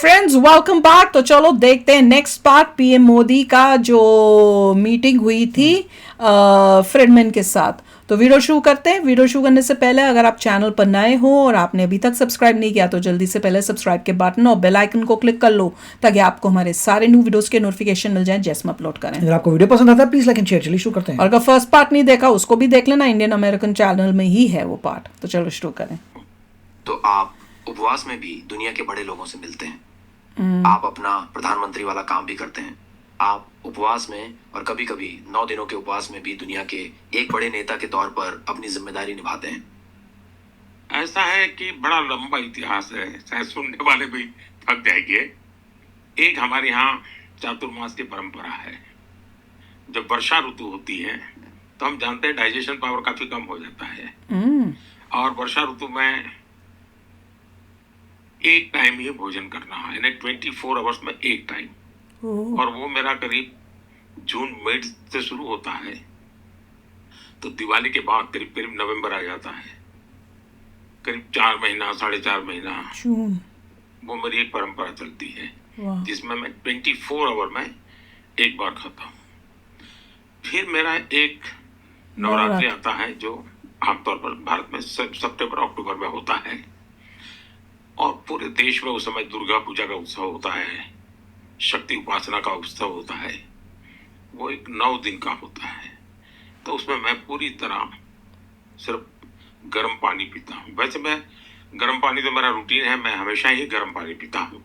Friends, welcome back. तो चलो देखते हैं नेक्स्ट पार्ट पीएम मोदी का जो मीटिंग हुई थी फ्रेडमैन के साथ। तो वीडियो शुरू करते हैं। वीडियो शुरू करने से पहले अगर आप चैनल पर नए हो और आपने अभी तक सब्सक्राइब नहीं किया तो जल्दी से पहले सब्सक्राइब के बटन और बेल आइकन को क्लिक कर लो ताकि आपको हमारे सारे न्यू वीडियोस के नोटिफिकेशन मिल जाएं जैसे हम अपलोड करें। अगर आपको वीडियो पसंद आता है प्लीज लाइक एंड शेयर। चलिए शुरू करते हैं। और अगर फर्स्ट पार्ट नहीं देखा उसको भी देख लेना, इंडियन अमेरिकन चैनल में ही है वो पार्ट। तो चलो शुरू करें। तो आप उपवास में भी दुनिया के बड़े लोगों से मिलते हैं। आप अपना प्रधानमंत्री वाला काम भी करते हैं। आप उपवास में और कभी कभी 9 दिनों के उपवास में भी दुनिया के एक बड़े नेता के तौर पर अपनी जिम्मेदारी निभाते हैं। ऐसा है कि बड़ा लंबा इतिहास है, शायद सुनने वाले भी थक जाएंगे। एक हमारे यहाँ चातुर्मास की परंपरा है। जब वर्षा ऋतु होती है तो हम जानते हैं डाइजेशन पावर काफी कम हो जाता है और वर्षा ऋतु में एक टाइम ही भोजन करना है, यानी 24 आवर्स में एक टाइम। और वो मेरा करीब जून मिड से शुरू होता है, तो दिवाली के बाद करीब करीब नवंबर आ जाता है। करीब 4 महीना 4.5 महीना वो मेरी एक परंपरा चलती है जिसमें मैं 24 आवर में एक बार खाता हूँ। फिर मेरा एक नवरात्रि आता है जो आमतौर पर भारत में सितंबर अक्टूबर में होता है और पूरे देश में उस समय दुर्गा पूजा का उत्सव होता है, शक्ति उपासना का उत्सव होता है। वो एक 9 दिन का होता है। तो उसमें मैं पूरी तरह सिर्फ गर्म पानी पीता हूँ। वैसे मैं गर्म पानी तो मेरा रूटीन है, मैं हमेशा ही गर्म पानी पीता हूँ।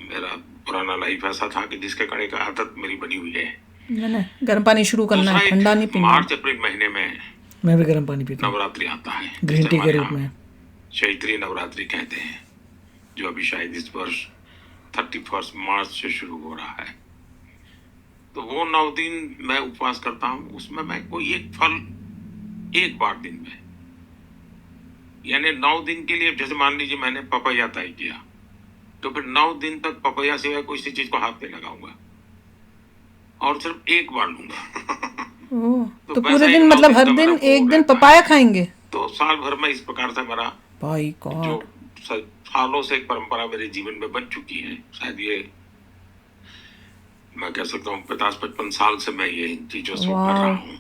मेरा पुराना लाइफ ऐसा था कि जिसके कड़े का आदत मेरी बनी हुई है। गर्म पानी शुरू करना है, ठंडा नहीं पीना। मार्च अप्रैल महीने में मैं भी गर्म पानी पीता हूँ। नवरात्रि आता है, ग्रीन टी के रूप में चैत्री नवरात्रि कहते हैं, जो अभी शायद इस वर्ष 31 मार्च से शुरू हो रहा है। तो वो 9 दिन मैं उपवास करता हूँ। उसमें मैं कोई एक फल एक बार दिन में, यानी 9 दिन के लिए, जैसे मान लीजिए मैंने पपैया तय किया तो फिर 9 दिन तक पपैया सिवाय कोई सी चीज को हाथ नहीं लगाऊंगा और सिर्फ एक बार लूंगा। तो पूरे दिन मतलब हर दिन एक दिन पपाया खाएंगे? तो साल भर में इस प्रकार से मेरा भाई गॉड जो सालों से एक परंपरा मेरे जीवन में बन चुकी है। शायद ये मैं कह सकता हूँ 50-55 साल से मैं ये इन चीजों से कर रहा हूँ।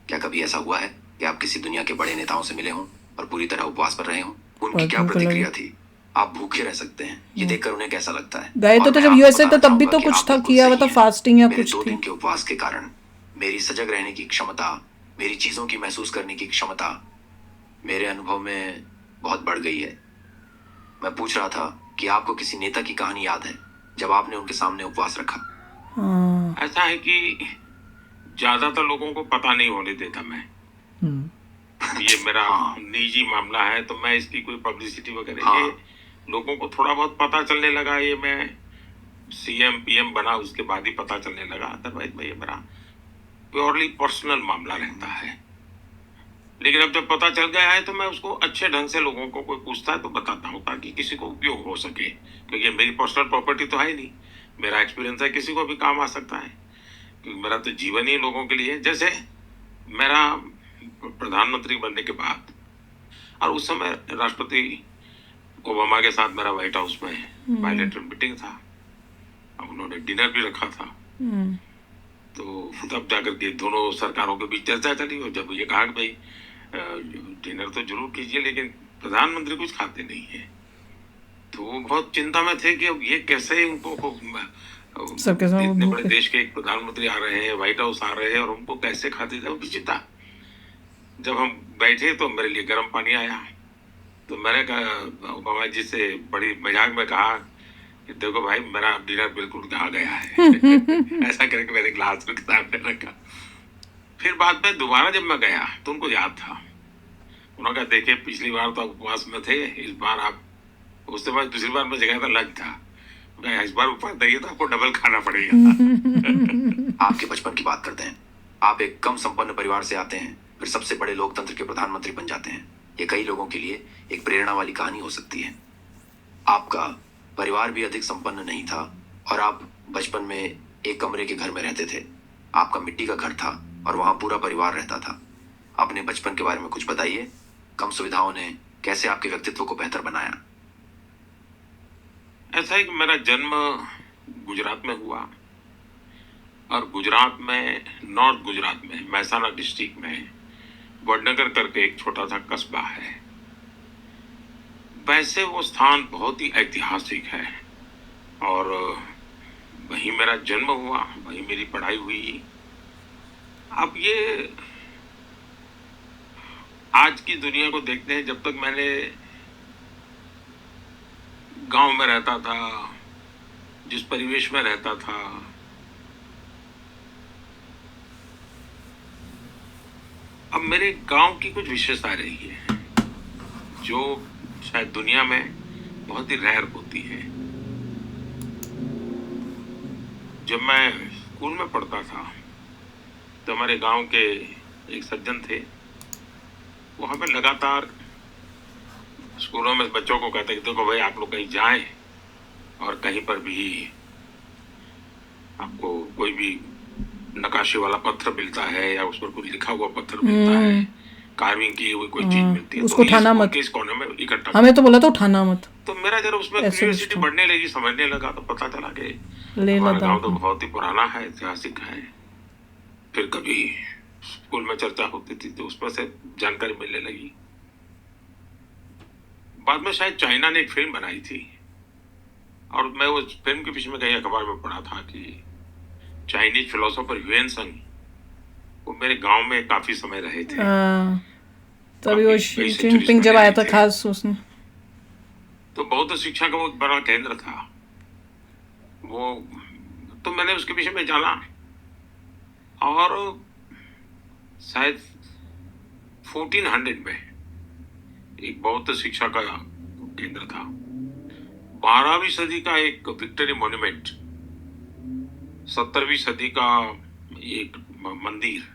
क्या कभी ऐसा हुआ है कि आप किसी दुनिया के बड़े नेताओं से मिले हों और पूरी तरह उपवास पर रहे हों? उनकी क्या प्रतिक्रिया थी? आप भूखे रह सकते हैं, ये देखकर उन्हें कैसा लगता है? गए तो जब यूएसए तो तब भी तो कुछ था, किया हुआ था फास्टिंग या कुछ 2 थी। दिन के उपवास के कारण मेरी सजग रहने की क्षमता, मेरी चीजों की महसूस करने की क्षमता मेरे अनुभव में बहुत बढ़ गई है। मैं पूछ रहा था कि आपको किसी नेता की कहानी याद है जब आपने उनके सामने उपवास रखा? ऐसा है कि ज्यादातर लोगों को पता नहीं होने देता मैं। ये मेरा निजी मामला है तो मैं इसकी कोई पब्लिसिटी वगैरह ये लोगों को थोड़ा बहुत पता चलने लगा। ये मैं सीएम पीएम बना उसके बाद ही पता चलने लगा। अदरवाइज में ये मेरा प्योरली पर्सनल मामला रहता है। लेकिन अब जब पता चल गया है तो मैं उसको अच्छे ढंग से लोगों को कोई पूछता है तो बताता हूँ ताकि किसी को उपयोग हो सके, क्योंकि मेरी पर्सनल प्रॉपर्टी तो है नहीं। मेरा एक्सपीरियंस है, किसी को भी काम आ सकता है, क्योंकि मेरा तो जीवन ही लोगों के लिए। जैसे मेरा प्रधानमंत्री बनने के बाद और उस समय राष्ट्रपति ओबामा के साथ मेरा व्हाइट हाउस में बायलैटरल मीटिंग था। अब उन्होंने डिनर भी रखा था। तो तब जाकर के दोनों सरकारों के बीच चर्चा चली और जब ये कहा कि भाई डिनर तो जरूर कीजिए लेकिन प्रधानमंत्री कुछ खाते नहीं है, तो वो बहुत चिंता में थे कि अब ये कैसे उनको इतने बड़े देश के एक प्रधानमंत्री आ रहे हैं, व्हाइट हाउस आ रहे हैं और उनको कैसे खाते थे, उनकी चिंता। जब हम बैठे तो मेरे लिए गर्म पानी आया तो मैंने कहा ओबामा जी से बड़ी मजाक में कहा कि देखो भाई मेरा डिनर बिल्कुल कहा गया है। ऐसा करके मेरे ग्लास के सामने रखा। फिर बाद में दोबारा जब मैं गया तो उनको याद था। उन्होंने कहा देखिए पिछली बार तो उपवास में थे, इस बार आप, उसके बाद दूसरी बार मैं जगह था लंच था, इस बार उपवास देंगे तो आपको डबल खाना पड़ेगा। आपके बचपन की बात करते हैं। आप एक कम संपन्न परिवार से आते हैं, फिर सबसे बड़े लोकतंत्र के प्रधानमंत्री बन जाते हैं। ये कई लोगों के लिए एक प्रेरणा वाली कहानी हो सकती है। आपका परिवार भी अधिक संपन्न नहीं था और आप बचपन में एक कमरे के घर में रहते थे। आपका मिट्टी का घर था और वहां पूरा परिवार रहता था। अपने बचपन के बारे में कुछ बताइए। कम सुविधाओं ने कैसे आपके व्यक्तित्व को बेहतर बनाया? ऐसा है कि मेरा जन्म गुजरात में हुआ, और गुजरात में, नॉर्थ गुजरात में, महसाना डिस्ट्रिक्ट में वडनगर करके एक छोटा सा कस्बा है। वैसे वो स्थान बहुत ही ऐतिहासिक है, और वहीं मेरा जन्म हुआ, वहीं मेरी पढ़ाई हुई। अब ये आज की दुनिया को देखते हैं, जब तक मैंने गांव में रहता था, जिस परिवेश में रहता था, अब मेरे गांव की कुछ विशेषता रही है जो शायद दुनिया में बहुत ही रेयर होती है। जब मैं स्कूल में पढ़ता था तो हमारे गांव के एक सज्जन थे, वो हमें लगातार स्कूलों में बच्चों को कहते कि देखो भाई, आप लोग कहीं जाएं और कहीं पर भी आपको कोई भी नकाशी वाला पत्थर मिलता है या उस पर कुछ लिखा हुआ पत्थर मिलता है, कार्विंग की हुई कोई चीज मिलती है, उसको तो उठाना मत। इस कोने में इकट्ठा हमें तो बोला था उठाना मत, तो मेरा जब उसमें ऐसे क्यूरियोसिटी उसको। बढ़ने लगी, समझने लगा, तो पता चला कि ले हमारा लद्दाख गांव तो बहुत ही पुराना है, ऐतिहासिक है। फिर कभी स्कूल में चर्चा होती थी तो उसमें से जानकारी मिलने लगी। बाद में शायद चाइना ने एक फिल्म बनाई थी, और मैं उस फिल्म के पीछे में कहीं अखबार में पढ़ा था कि चाइनीज फिलोसोफर ह्यूएन संग वो मेरे गांव में काफी समय रहे थे। तभी वो काफी- शी कई जिनपिंग centuries जब आया था पहले थे। खास उसने। तो बौद्ध शिक्षा का वो एक बड़ा केंद्र था वो, तो मैंने उसके पीछे में जाना, और शायद 1400 में एक बौद्ध शिक्षा का केंद्र था। 12वीं सदी का एक विक्टोरी मॉन्यूमेंट, 17वीं सदी का एक मंदिर,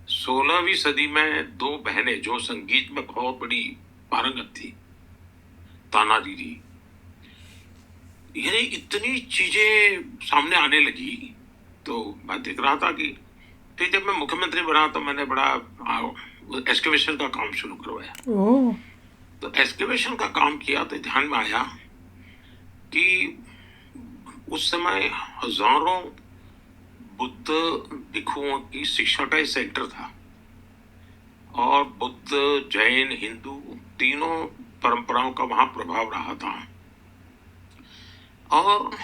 16वीं सदी में दो बहनें जो संगीत में बहुत बड़ी पारंगत थी, ताना दीदी, यानी इतनी चीजें सामने आने लगी। तो मैं देख रहा था कि फिर जब मैं मुख्यमंत्री बना तो मैंने बड़ा एक्सकेवेशन का काम शुरू करवाया। ओह, तो एक्सकेवेशन का काम किया तो ध्यान में आया कि उस समय हजारों बुद्ध भिक्षुओं की शिक्षा का एक सेंटर था, और बुद्ध, जैन, हिंदू तीनों परंपराओं का वहां प्रभाव रहा था। और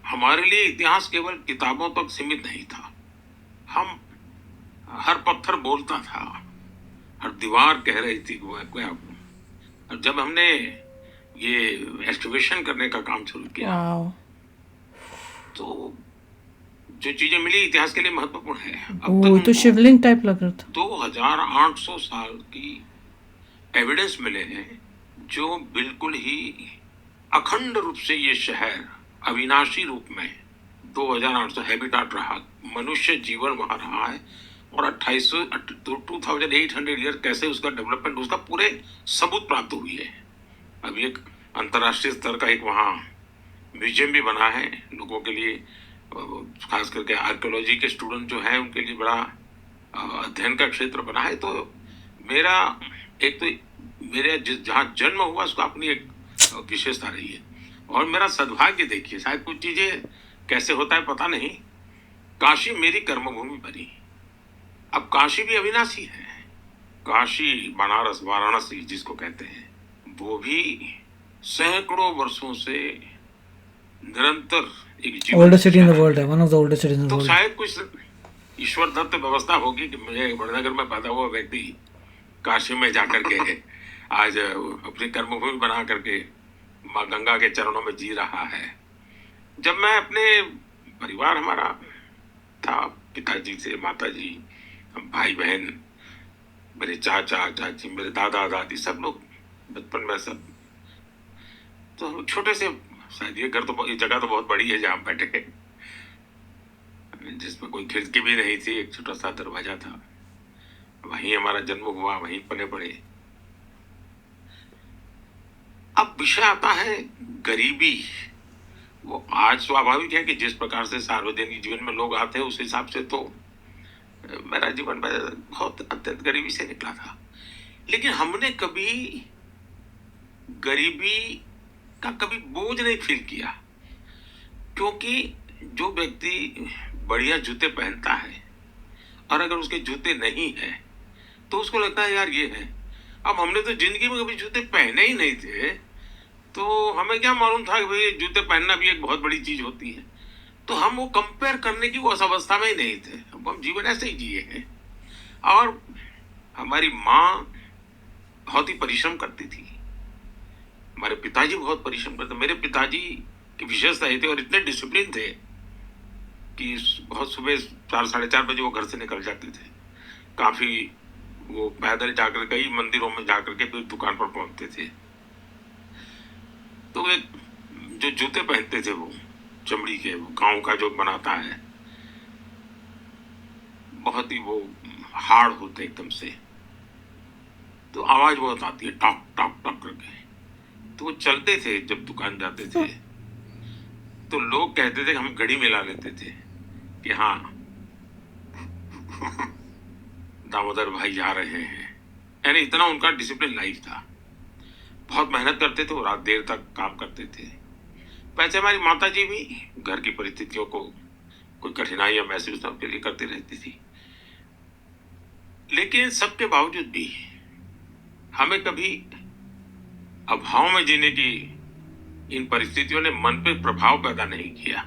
हमारे लिए इतिहास केवल किताबों तक सीमित नहीं था। हम हर पत्थर बोलता था, हर दीवार कह रही थी और जब हमने ये एक्सकवेशन करने का काम शुरू किया वाओ, तो जो चीजें मिली इतिहास के लिए महत्वपूर्ण है। अब वो तक तो हमको शिवलिंग टाइप लग रहा था। 2800 साल की एविडेंस मिले हैं जो बिल्कुल ही अखंड रूप से ये शहर अविनाशी रूप में 2800 हैबिटाट रहा, मनुष्य जीवन वहां रहा है, और 2800 ईयर कैसे उसका डेवलपमेंट, उसका पूरे सबूत प्राप्त हुई है। अभी एक अंतर्राष्ट्रीय स्तर का एक वहाँ म्यूजियम भी बना है लोगों के लिए, खास करके आर्कियोलॉजी के स्टूडेंट जो हैं उनके लिए बड़ा अध्ययन का क्षेत्र बना है। तो मेरा एक तो मेरे जहाँ जन्म हुआ उसका अपनी एक विशेषता रही है, और मेरा सद्भाग्य देखिए, शायद कुछ चीजें कैसे होता है पता नहीं, काशी मेरी कर्मभूमि बनी। अब काशी भी अविनाशी है, काशी, बनारस, वाराणसी जिसको कहते हैं, वो भी सैकड़ों वर्षों से निरंतर एक जीवन Oldest city in the world है, one of the oldest cities in the तो world. शायद कुछ ईश्वर दत्त व्यवस्था होगी कि मुझे वडनगर में पैदा हुआ व्यक्ति काशी में जाकर के आज अपनी कर्मभूमि बना करके माँ गंगा के चरणों में जी रहा है। जब मैं अपने परिवार हमारा था, पिताजी से माताजी, भाई बहन, मेरे चाचा चाची, मेरे दादा दादी, सब लोग बचपन में सब, तो छोटे से, शायद ये घर तो ये जगह तो बहुत बड़ी है जहाँ बैठे, जिसमें कोई खिड़की भी नहीं थी, एक छोटा सा दरवाजा था, वहीं हमारा जन्म हुआ, वहीं पले पड़े। अब विषय आता है गरीबी। वो आज स्वाभाविक है कि जिस प्रकार से सार्वजनिक जीवन में लोग आते हैं उस हिसाब से तो मेरा जीवन बहुत अत्यंत गरीबी से निकला था, लेकिन हमने कभी गरीबी का कभी बोझ नहीं फील किया, क्योंकि जो व्यक्ति बढ़िया जूते पहनता है और अगर उसके जूते नहीं है तो उसको लगता है यार ये है। अब हमने तो जिंदगी में कभी जूते पहने ही नहीं थे, तो हमें क्या मालूम था कि भाई जूते पहनना भी एक बहुत बड़ी चीज होती है। तो हम वो कंपेयर करने की वो अवस्था में ही नहीं थे। अब हम जीवन ऐसे ही जिए हैं। और हमारी माँ बहुत ही परिश्रम करती थी, हमारे पिताजी बहुत परिश्रम करते। मेरे पिताजी की विशेषता ये थी और इतने डिसिप्लिन थे कि बहुत सुबह 4-4:30 बजे वो घर से निकल जाते थे। काफी वो पैदल जाकर कई मंदिरों में जाकर के फिर दुकान पर पहुंचते थे। तो एक जो जूते पहनते थे वो चमड़ी के, वो गांव का जो बनाता है, बहुत ही वो हार्ड होते एकदम से, तो आवाज बहुत आती है टॉक टॉक टॉक करके। तो वो चलते थे जब दुकान जाते थे तो लोग कहते थे कि हम घड़ी मिला लेते थे कि हाँ दामोदर भाई जा रहे हैं। यानी इतना उनका डिसिप्लिन लाइफ था। बहुत मेहनत करते थे, वो रात देर तक काम करते थे। वैसे हमारी माता जी भी घर की परिस्थितियों को कोई कठिनाइयां महसूस के लिए करती रहती थी, लेकिन सबके बावजूद भी हमें कभी अभाव में जीने की इन परिस्थितियों ने मन पे प्रभाव पैदा नहीं किया।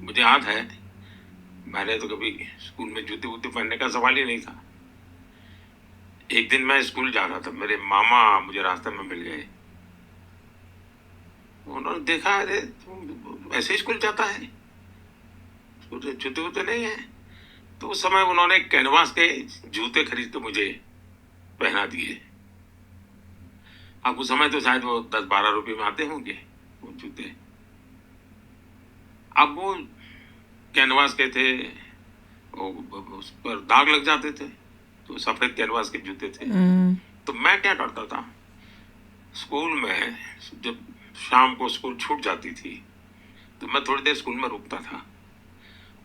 मुझे याद है मैंने तो कभी स्कूल में जूते वूते पहनने का सवाल ही नहीं था। एक दिन मैं स्कूल जा रहा था, मेरे मामा मुझे रास्ते में मिल गए। उन्होंने देखा, अरे तुम ऐसे स्कूल जाता है, जूते वूते नहीं है? तो उस समय उन्होंने कैनवास के जूते खरीद के मुझे पहना दिए। अब उस समय तो शायद वो 10-12 रुपए में आते होंगे वो जूते। अब वो कैनवास के थे, उस पर दाग लग जाते थे, तो सफेद कैनवास के जूते थे। तो मैं क्या करता था, स्कूल में जब शाम को स्कूल छूट जाती थी तो मैं थोड़ी देर स्कूल में रुकता था,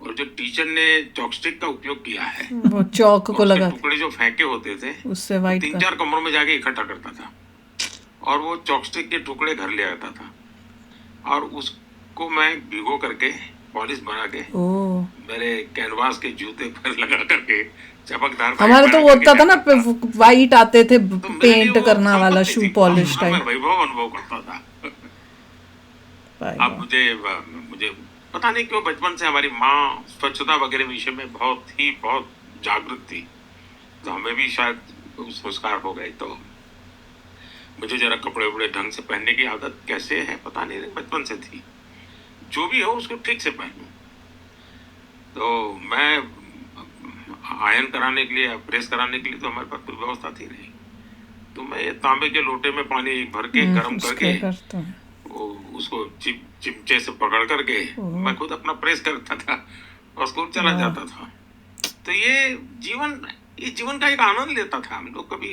और जो टीचर ने चॉकस्टिक का उपयोग किया है, वो चौक को लगा टुकड़े जो फेंके होते थे उससे वाइट 3-4 कमरों में जाके इकट्ठा करता था और वो चॉकस्टिक के टुकड़े घर ले आता था और उसको मैं भिगो करके पॉलिश बना के मेरे कैनवास के जूते पर लगा करके चमकदार। हमारे तो वो होता था ना, वाइट आते थे पेंट करना वाला शू पॉलिश टाइप। वैभव अनुभव करता था। अब मुझे पता नहीं क्यों बचपन से हमारी माँ स्वच्छता वगैरह विषय में बहुत जागरूक थी, तो हमें भी शायद संस्कार हो गए। तो मुझे जरा कपड़े वपड़े ढंग से पहनने की आदत कैसे है पता नहीं, बचपन से थी। जो भी हो उसको ठीक से पहनूं। तो मैं आयरन कराने के लिए, प्रेस कराने के लिए तो हमारे पास कोई व्यवस्था थी नहीं, तो मैं ये तांबे के लोटे में पानी भर के गर्म करके उसको चिमचे से पकड़ करके मैं खुद अपना प्रेस करता था और स्कूल चला जाता था। तो ये जीवन का एक आनंद लेता था। हम लोग कभी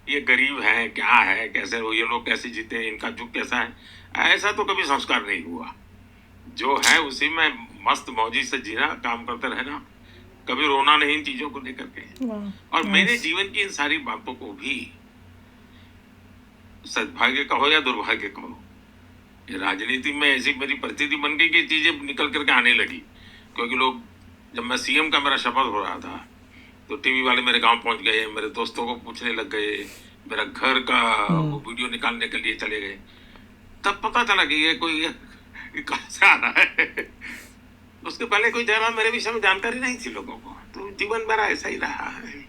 ये गरीब है, क्या है, कैसे ये लोग कैसे जीते हैं, इनका युग कैसा है, ऐसा तो कभी संस्कार नहीं हुआ। जो है उसी में मस्त मौजी से जीना, काम करते रहना, कभी रोना नहीं इन चीजों को लेकर के। और मेरे जीवन की इन सारी बातों को भी सद्भाग्य कहो या दुर्भाग्य कहो, ये राजनीति में ऐसी मेरी परिस्थिति बन गई कि चीजें निकल करके आने लगी। क्योंकि लोग, जब मैं सीएम का मेरा शपथ हो रहा था तो टीवी वाले मेरे गांव पहुंच गए, मेरे दोस्तों को पूछने लग गए, मेरा घर का वो वीडियो निकालने के लिए चले गए। तब पता चला कि ये कोई कहां से आ रहा है। उसके पहले कोई ज्यादा मेरे विषय में जानकारी नहीं थी लोगों को। तो जीवन मेरा ऐसा ही रहा है।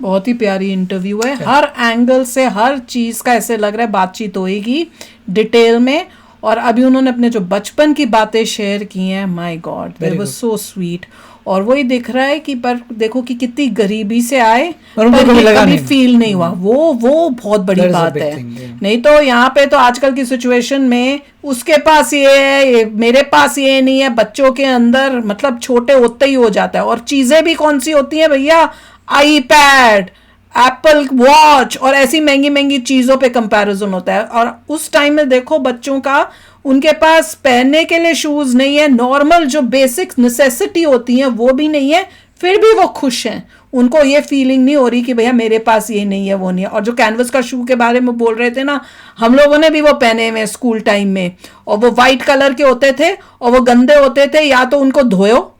बहुत ही प्यारी इंटरव्यू है, हर एंगल से हर चीज का ऐसे लग रहा है बातचीत होएगी डिटेल में। और अभी उन्होंने अपने जो बचपन की बातें शेयर की हैं, my God they was so sweet. और वही दिख रहा है कि पर देखो कि कितनी गरीबी से आए पर कभी फील नहीं हुआ। वो बहुत बड़ी बात है। नहीं तो यहाँ पे तो आजकल की सिचुएशन में उसके पास ये है, मेरे पास ये नहीं है, बच्चों के अंदर मतलब छोटे होते ही हो जाता है। और चीजें भी कौन सी होती हैं भैया, आईपैड, एप्पल वॉच और ऐसी महंगी महंगी चीजों पे कंपैरिजन होता है। और उस टाइम में देखो बच्चों का, उनके पास पहनने के लिए शूज नहीं है, नॉर्मल जो बेसिक नेसेसिटी होती हैं वो भी नहीं है, फिर भी वो खुश हैं। उनको ये फीलिंग नहीं हो रही कि भैया मेरे पास ये नहीं है वो नहीं है। और जो कैनवस का शू के बारे में बोल रहे थे ना, हम लोगों ने भी वो पहने हुए स्कूल टाइम में, और वो वाइट कलर के होते थे और वो गंदे होते थे, या तो उनको धोयो,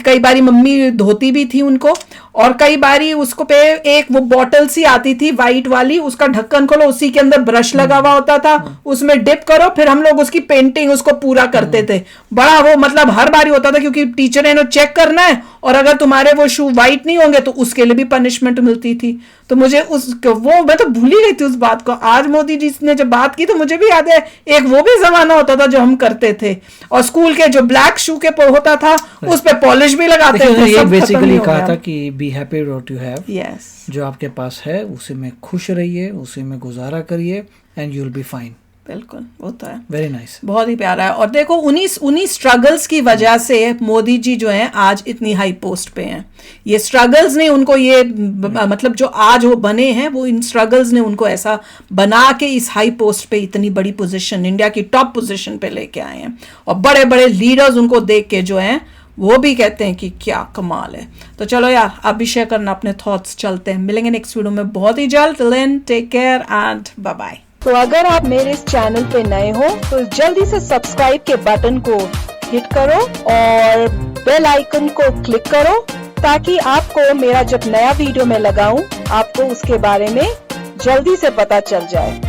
कई बारी मम्मी धोती भी थी उनको, और कई बारी उसको पे एक वो बॉटल सी आती थी वाइट वाली, उसका ढक्कन खोलो, उसी के अंदर ब्रश लगा हुआ होता था, उसमें डिप करो, फिर हम लोग उसकी पेंटिंग उसको पूरा करते थे। बड़ा वो मतलब हर बारी होता था, क्योंकि टीचर ने चेक करना है, और अगर तुम्हारे वो शू वाइट नहीं होंगे तो उसके लिए भी पनिशमेंट मिलती थी। तो मुझे वो मैं तो भूल ही गई थी उस बात को। आज मोदी जी ने जब बात की तो मुझे भी याद है, एक वो भी जमाना होता था जो हम करते थे। और स्कूल के जो ब्लैक शू के होता था उस पे पॉलिश भी लगाते थे। ये बेसिकली कहा था कि be happy what you have, yes, जो आपके पास है उसी में खुश रहिए, उसी में गुजारा करिए, and you will be fine. बिल्कुल, वो तो है। वेरी नाइस, बहुत ही प्यारा है। और देखो उन्हीं स्ट्रगल्स की वजह से मोदी जी जो हैं आज इतनी हाई पोस्ट पे हैं। ये स्ट्रगल्स ने उनको ये मतलब जो आज वो बने हैं, वो इन स्ट्रगल्स ने उनको ऐसा बना के इस हाई पोस्ट पे इतनी बड़ी पोजीशन, इंडिया की टॉप पोजीशन पे लेके आए हैं। और बड़े बड़े लीडर्स उनको देख के जो हैं वो भी कहते हैं कि क्या कमाल है। तो चलो यार, आप भी शेयर करना अपने थॉट्स। चलते हैं, मिलेंगे नेक्स्ट वीडियो में बहुत ही जल्द। Till then take care and bye bye. तो अगर आप मेरे इस चैनल पे नए हो तो जल्दी से सब्सक्राइब के बटन को हिट करो और बेल आइकन को क्लिक करो, ताकि आपको मेरा जब नया वीडियो मैं लगाऊं आपको उसके बारे में जल्दी से पता चल जाए।